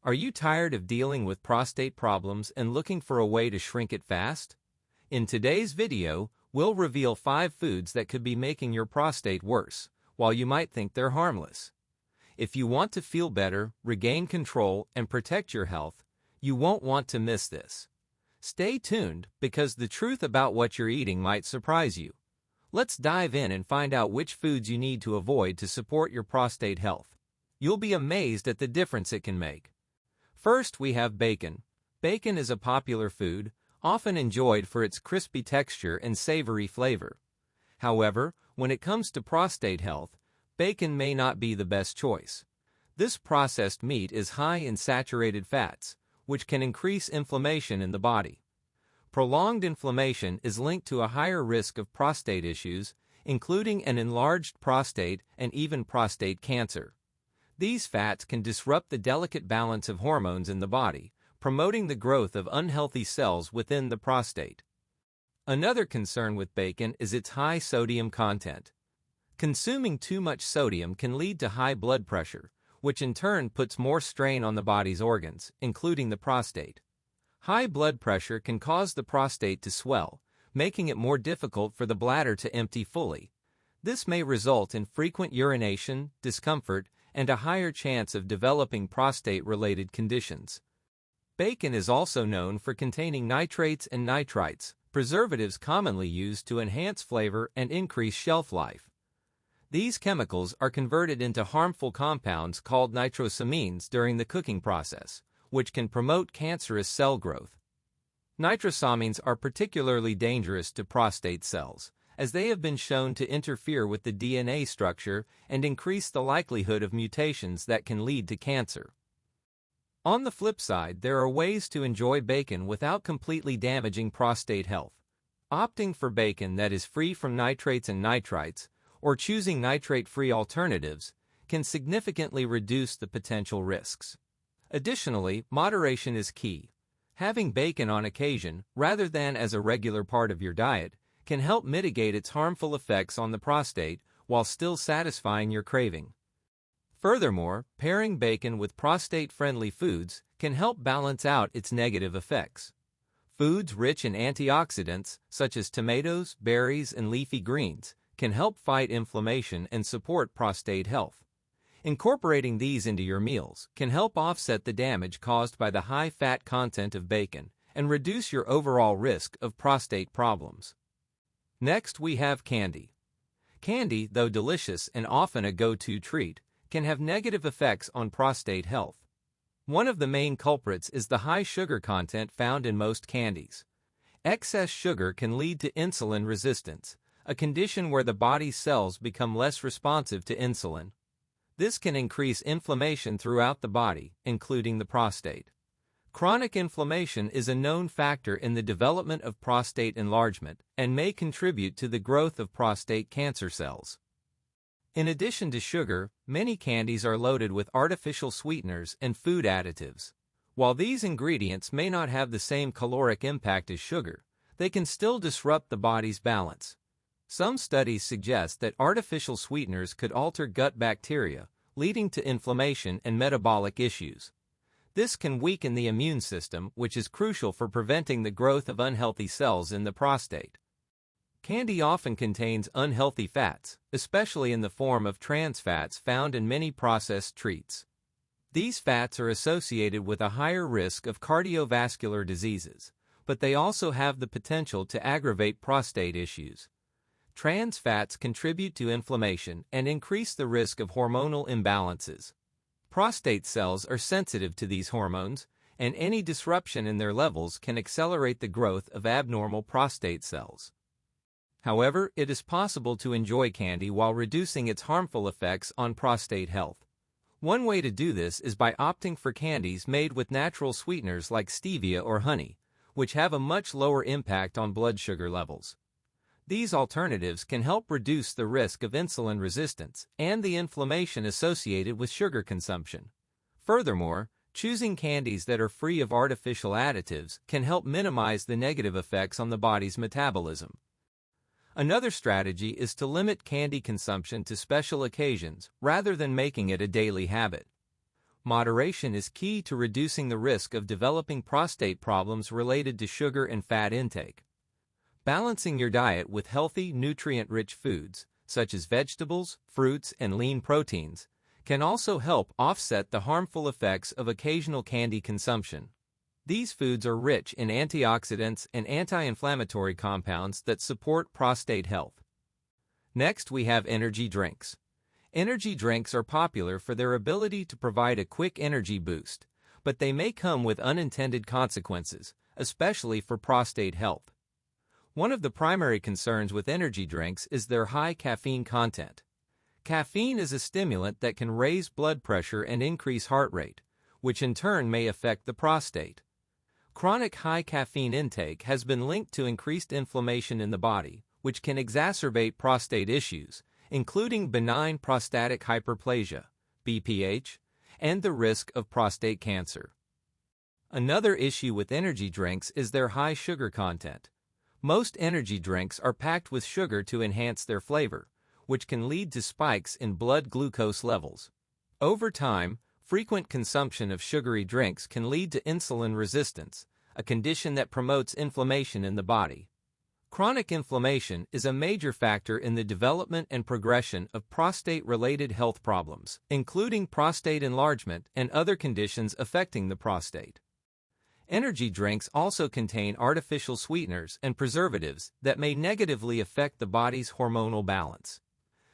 Are you tired of dealing with prostate problems and looking for a way to shrink it fast? In today's video, we'll reveal 5 foods that could be making your prostate worse, while you might think they're harmless. If you want to feel better, regain control, and protect your health, you won't want to miss this. Stay tuned, because the truth about what you're eating might surprise you. Let's dive in and find out which foods you need to avoid to support your prostate health. You'll be amazed at the difference it can make. First, we have bacon. Bacon is a popular food, often enjoyed for its crispy texture and savory flavor. However, when it comes to prostate health, bacon may not be the best choice. This processed meat is high in saturated fats, which can increase inflammation in the body. Prolonged inflammation is linked to a higher risk of prostate issues, including an enlarged prostate and even prostate cancer. These fats can disrupt the delicate balance of hormones in the body, promoting the growth of unhealthy cells within the prostate. Another concern with bacon is its high sodium content. Consuming too much sodium can lead to high blood pressure, which in turn puts more strain on the body's organs, including the prostate. High blood pressure can cause the prostate to swell, making it more difficult for the bladder to empty fully. This may result in frequent urination, discomfort, and a higher chance of developing prostate-related conditions. Bacon is also known for containing nitrates and nitrites, preservatives commonly used to enhance flavor and increase shelf life. These chemicals are converted into harmful compounds called nitrosamines during the cooking process, which can promote cancerous cell growth. Nitrosamines are particularly dangerous to prostate cells, as they have been shown to interfere with the DNA structure and increase the likelihood of mutations that can lead to cancer. On the flip side, there are ways to enjoy bacon without completely damaging prostate health. Opting for bacon that is free from nitrates and nitrites, or choosing nitrate-free alternatives, can significantly reduce the potential risks. Additionally, moderation is key. Having bacon on occasion, rather than as a regular part of your diet, can help mitigate its harmful effects on the prostate while still satisfying your craving. Furthermore, pairing bacon with prostate-friendly foods can help balance out its negative effects. Foods rich in antioxidants, such as tomatoes, berries, and leafy greens, can help fight inflammation and support prostate health. Incorporating these into your meals can help offset the damage caused by the high fat content of bacon and reduce your overall risk of prostate problems. Next, we have candy. Candy, though delicious and often a go-to treat, can have negative effects on prostate health. One of the main culprits is the high sugar content found in most candies. Excess sugar can lead to insulin resistance, a condition where the body's cells become less responsive to insulin. This can increase inflammation throughout the body, including the prostate. Chronic inflammation is a known factor in the development of prostate enlargement and may contribute to the growth of prostate cancer cells. In addition to sugar, many candies are loaded with artificial sweeteners and food additives. While these ingredients may not have the same caloric impact as sugar, they can still disrupt the body's balance. Some studies suggest that artificial sweeteners could alter gut bacteria, leading to inflammation and metabolic issues. This can weaken the immune system, which is crucial for preventing the growth of unhealthy cells in the prostate. Candy often contains unhealthy fats, especially in the form of trans fats found in many processed treats. These fats are associated with a higher risk of cardiovascular diseases, but they also have the potential to aggravate prostate issues. Trans fats contribute to inflammation and increase the risk of hormonal imbalances. Prostate cells are sensitive to these hormones, and any disruption in their levels can accelerate the growth of abnormal prostate cells. However, it is possible to enjoy candy while reducing its harmful effects on prostate health. One way to do this is by opting for candies made with natural sweeteners like stevia or honey, which have a much lower impact on blood sugar levels. These alternatives can help reduce the risk of insulin resistance and the inflammation associated with sugar consumption. Furthermore, choosing candies that are free of artificial additives can help minimize the negative effects on the body's metabolism. Another strategy is to limit candy consumption to special occasions rather than making it a daily habit. Moderation is key to reducing the risk of developing prostate problems related to sugar and fat intake. Balancing your diet with healthy, nutrient-rich foods, such as vegetables, fruits, and lean proteins, can also help offset the harmful effects of occasional candy consumption. These foods are rich in antioxidants and anti-inflammatory compounds that support prostate health. Next, we have energy drinks. Energy drinks are popular for their ability to provide a quick energy boost, but they may come with unintended consequences, especially for prostate health. One of the primary concerns with energy drinks is their high caffeine content. Caffeine is a stimulant that can raise blood pressure and increase heart rate, which in turn may affect the prostate. Chronic high caffeine intake has been linked to increased inflammation in the body, which can exacerbate prostate issues, including benign prostatic hyperplasia, BPH, and the risk of prostate cancer. Another issue with energy drinks is their high sugar content. Most energy drinks are packed with sugar to enhance their flavor, which can lead to spikes in blood glucose levels. Over time, frequent consumption of sugary drinks can lead to insulin resistance, a condition that promotes inflammation in the body. Chronic inflammation is a major factor in the development and progression of prostate-related health problems, including prostate enlargement and other conditions affecting the prostate. Energy drinks also contain artificial sweeteners and preservatives that may negatively affect the body's hormonal balance.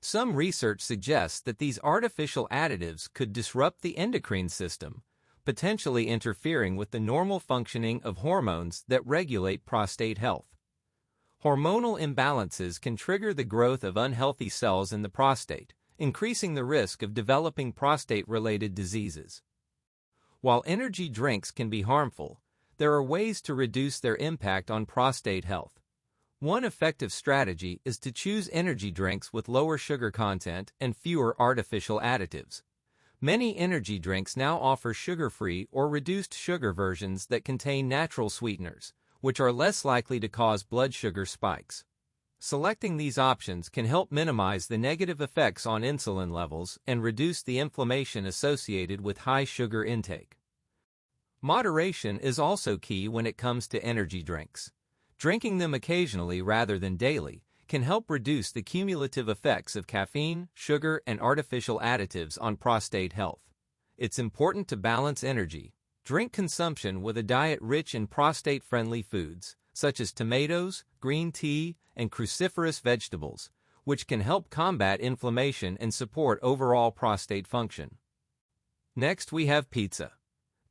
Some research suggests that these artificial additives could disrupt the endocrine system, potentially interfering with the normal functioning of hormones that regulate prostate health. Hormonal imbalances can trigger the growth of unhealthy cells in the prostate, increasing the risk of developing prostate-related diseases. While energy drinks can be harmful, there are ways to reduce their impact on prostate health. One effective strategy is to choose energy drinks with lower sugar content and fewer artificial additives. Many energy drinks now offer sugar-free or reduced sugar versions that contain natural sweeteners, which are less likely to cause blood sugar spikes. Selecting these options can help minimize the negative effects on insulin levels and reduce the inflammation associated with high sugar intake. Moderation is also key when it comes to energy drinks. Drinking them occasionally rather than daily can help reduce the cumulative effects of caffeine, sugar, and artificial additives on prostate health. It's important to balance energy drink consumption with a diet rich in prostate-friendly foods, such as tomatoes, green tea, and cruciferous vegetables, which can help combat inflammation and support overall prostate function. Next, we have pizza.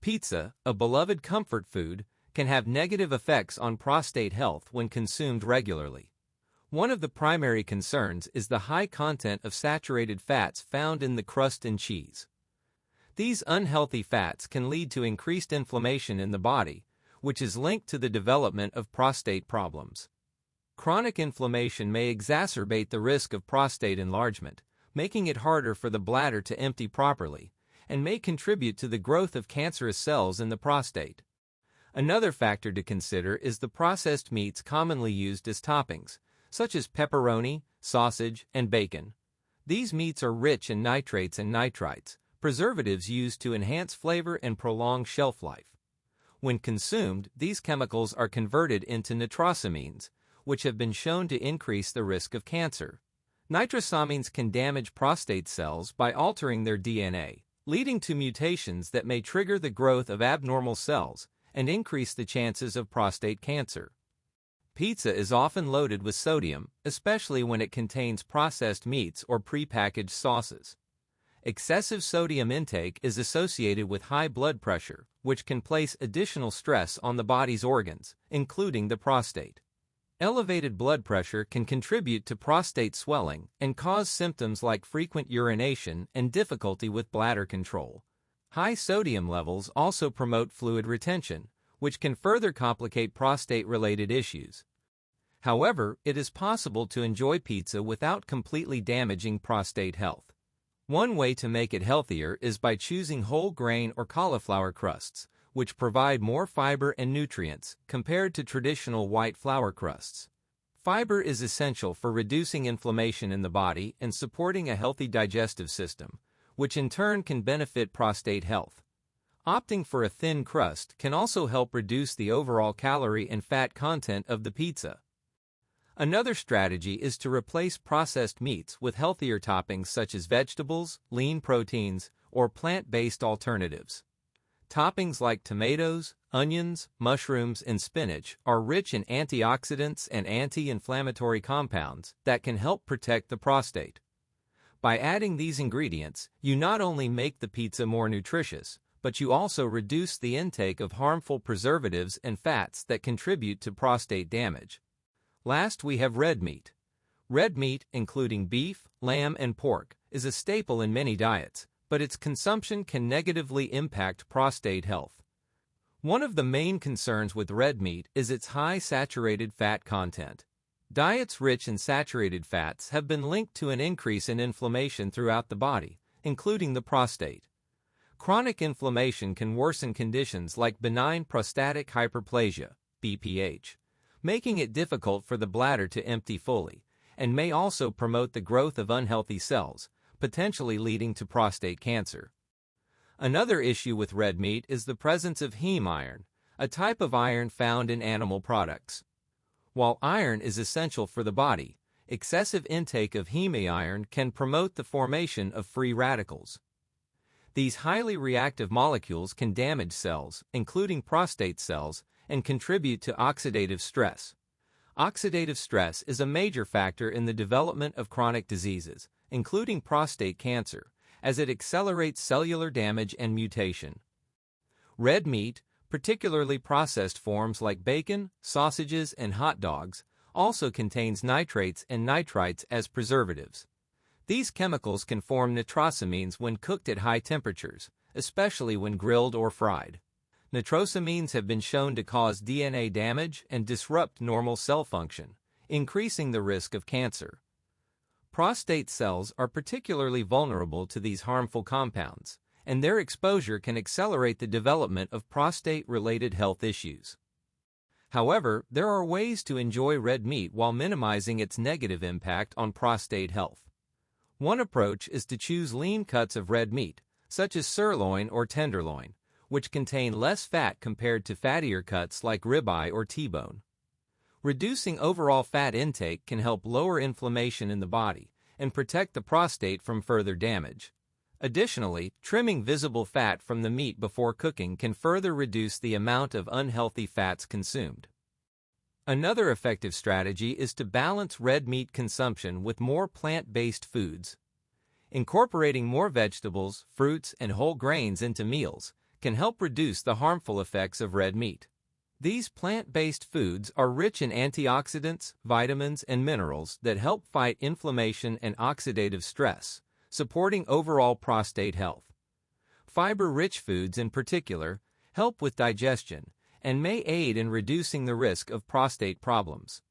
Pizza, a beloved comfort food, can have negative effects on prostate health when consumed regularly. One of the primary concerns is the high content of saturated fats found in the crust and cheese. These unhealthy fats can lead to increased inflammation in the body, which is linked to the development of prostate problems. Chronic inflammation may exacerbate the risk of prostate enlargement, making it harder for the bladder to empty properly, and may contribute to the growth of cancerous cells in the prostate. Another factor to consider is the processed meats commonly used as toppings, such as pepperoni, sausage, and bacon. These meats are rich in nitrates and nitrites, preservatives used to enhance flavor and prolong shelf life. When consumed, these chemicals are converted into nitrosamines, which have been shown to increase the risk of cancer. Nitrosamines can damage prostate cells by altering their DNA, leading to mutations that may trigger the growth of abnormal cells and increase the chances of prostate cancer. Pizza is often loaded with sodium, especially when it contains processed meats or prepackaged sauces. Excessive sodium intake is associated with high blood pressure, which can place additional stress on the body's organs, including the prostate. Elevated blood pressure can contribute to prostate swelling and cause symptoms like frequent urination and difficulty with bladder control. High sodium levels also promote fluid retention, which can further complicate prostate-related issues. However, it is possible to enjoy pizza without completely damaging prostate health. One way to make it healthier is by choosing whole grain or cauliflower crusts, which provide more fiber and nutrients compared to traditional white flour crusts. Fiber is essential for reducing inflammation in the body and supporting a healthy digestive system, which in turn can benefit prostate health. Opting for a thin crust can also help reduce the overall calorie and fat content of the pizza. Another strategy is to replace processed meats with healthier toppings such as vegetables, lean proteins, or plant-based alternatives. Toppings like tomatoes, onions, mushrooms, and spinach are rich in antioxidants and anti-inflammatory compounds that can help protect the prostate. By adding these ingredients, you not only make the pizza more nutritious, but you also reduce the intake of harmful preservatives and fats that contribute to prostate damage. Last, we have red meat. Red meat, including beef, lamb, and pork, is a staple in many diets, but its consumption can negatively impact prostate health. One of the main concerns with red meat is its high saturated fat content. Diets rich in saturated fats have been linked to an increase in inflammation throughout the body, including the prostate. Chronic inflammation can worsen conditions like benign prostatic hyperplasia, BPH, making it difficult for the bladder to empty fully, and may also promote the growth of unhealthy cells, potentially leading to prostate cancer. Another issue with red meat is the presence of heme iron, a type of iron found in animal products. While iron is essential for the body, excessive intake of heme iron can promote the formation of free radicals. These highly reactive molecules can damage cells, including prostate cells, and contribute to oxidative stress. Oxidative stress is a major factor in the development of chronic diseases, including prostate cancer, as it accelerates cellular damage and mutation. Red meat, particularly processed forms like bacon, sausages, and hot dogs, also contains nitrates and nitrites as preservatives. These chemicals can form nitrosamines when cooked at high temperatures, especially when grilled or fried. Nitrosamines have been shown to cause DNA damage and disrupt normal cell function, increasing the risk of cancer. Prostate cells are particularly vulnerable to these harmful compounds, and their exposure can accelerate the development of prostate-related health issues. However, there are ways to enjoy red meat while minimizing its negative impact on prostate health. One approach is to choose lean cuts of red meat, such as sirloin or tenderloin, which contain less fat compared to fattier cuts like ribeye or T-bone. Reducing overall fat intake can help lower inflammation in the body and protect the prostate from further damage. Additionally, trimming visible fat from the meat before cooking can further reduce the amount of unhealthy fats consumed. Another effective strategy is to balance red meat consumption with more plant-based foods. Incorporating more vegetables, fruits, and whole grains into meals can help reduce the harmful effects of red meat. These plant-based foods are rich in antioxidants, vitamins, and minerals that help fight inflammation and oxidative stress, supporting overall prostate health. Fiber-rich foods in particular help with digestion and may aid in reducing the risk of prostate problems.